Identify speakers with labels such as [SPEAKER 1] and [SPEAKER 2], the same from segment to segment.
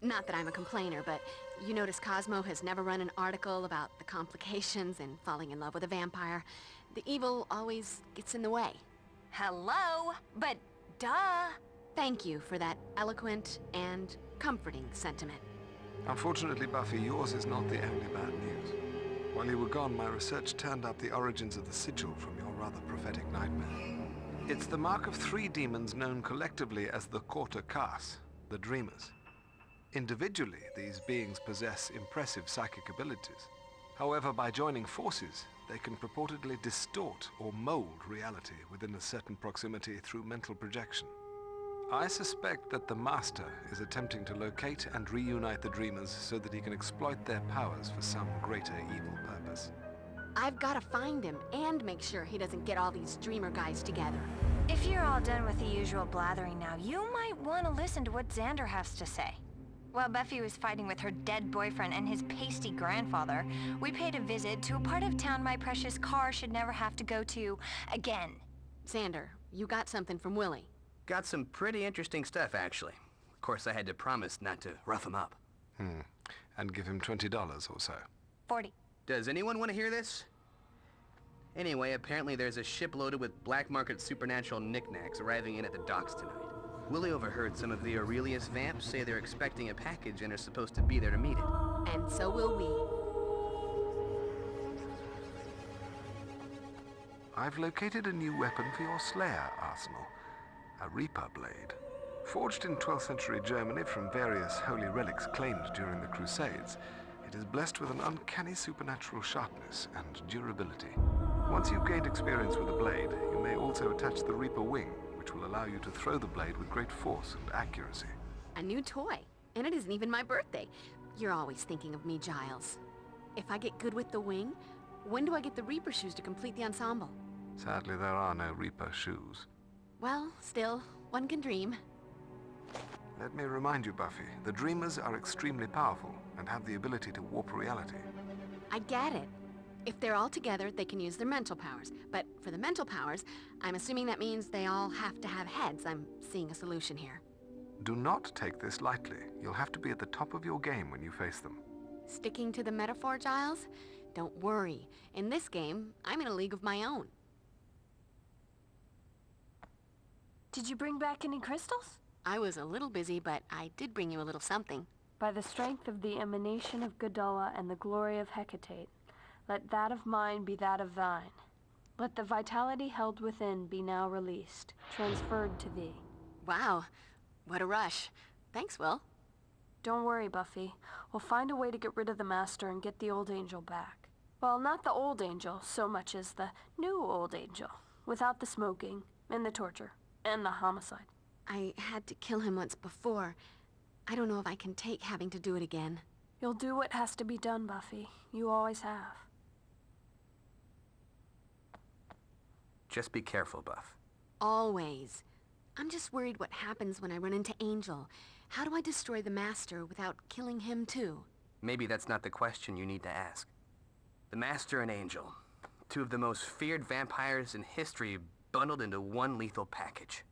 [SPEAKER 1] Not that I'm a complainer, but you notice Cosmo has never run an article about the complications in falling in love with a vampire. The evil always gets in the way.
[SPEAKER 2] Hello? But duh.
[SPEAKER 1] Thank you for that eloquent and comforting sentiment.
[SPEAKER 3] Unfortunately, Buffy, yours is not the only bad news. While you were gone, my research turned up the origins of the sigil from your rather prophetic nightmare. It's the mark of 3 demons known collectively as the Quarter Cas, the Dreamers. Individually, these beings possess impressive psychic abilities. However, by joining forces, they can purportedly distort or mold reality within a certain proximity through mental projection. I suspect that the Master is attempting to locate and reunite the Dreamers so that he can exploit their powers for some greater evil purpose.
[SPEAKER 1] I've got to find him and make sure he doesn't get all these dreamer guys together.
[SPEAKER 2] If you're all done with the usual blathering now, you might want to listen to what Xander has to say. While Buffy was fighting with her dead boyfriend and his pasty grandfather, we paid a visit to a part of town my precious car should never have to go to again.
[SPEAKER 1] Xander, you got something from Willie.
[SPEAKER 4] Got some pretty interesting stuff, actually. Of course, I had to promise not to rough him up.
[SPEAKER 3] And give him $20 or so.
[SPEAKER 2] 40.
[SPEAKER 4] Does anyone want to hear this? Anyway, apparently there's a ship loaded with black market supernatural knickknacks arriving in at the docks tonight. Willie overheard some of the Aurelius vamps say they're expecting a package and are supposed to be there to meet it.
[SPEAKER 1] And so will we.
[SPEAKER 3] I've located a new weapon for your Slayer arsenal. A Reaper blade. Forged in 12th century Germany from various holy relics claimed during the Crusades, it is blessed with an uncanny supernatural sharpness and durability. Once you've gained experience with the blade, you may also attach the Reaper wing, which will allow you to throw the blade with great force and accuracy.
[SPEAKER 1] A new toy, and it isn't even my birthday. You're always thinking of me, Giles. If I get good with the wing, when do I get the Reaper shoes to complete the ensemble?
[SPEAKER 3] Sadly, there are no Reaper shoes.
[SPEAKER 1] Well, still, one can dream.
[SPEAKER 3] Let me remind you, Buffy, the Dreamers are extremely powerful and have the ability to warp reality.
[SPEAKER 1] I get it. If they're all together, they can use their mental powers. But for the mental powers, I'm assuming that means they all have to have heads. I'm seeing a solution here.
[SPEAKER 3] Do not take this lightly. You'll have to be at the top of your game when you face them.
[SPEAKER 1] Sticking to the metaphor, Giles? Don't worry. In this game, I'm in a league of my own.
[SPEAKER 5] Did you bring back any crystals?
[SPEAKER 1] I was a little busy, but I did bring you a little something.
[SPEAKER 5] By the strength of the emanation of Gadala and the glory of Hecate, let that of mine be that of thine. Let the vitality held within be now released, transferred to thee.
[SPEAKER 1] Wow, what a rush. Thanks, Will.
[SPEAKER 5] Don't worry, Buffy. We'll find a way to get rid of the Master and get the old angel back. Well, not the old angel so much as the new old angel, without the smoking and the torture. And the homicide.
[SPEAKER 1] I had to kill him once before. I don't know if I can take having to do it again.
[SPEAKER 5] You'll do what has to be done, Buffy. You always have.
[SPEAKER 4] Just be careful, Buff.
[SPEAKER 1] Always. I'm just worried what happens when I run into Angel. How do I destroy the Master without killing him too?
[SPEAKER 4] Maybe that's not the question you need to ask. The Master and Angel, 2 of the most feared vampires in history, bundled into one lethal package.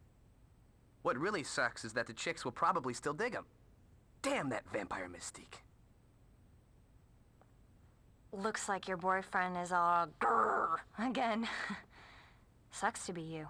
[SPEAKER 4] What really sucks is that the chicks will probably still dig him. Damn that vampire mystique.
[SPEAKER 2] Looks like your boyfriend is all grrr again. Sucks to be you.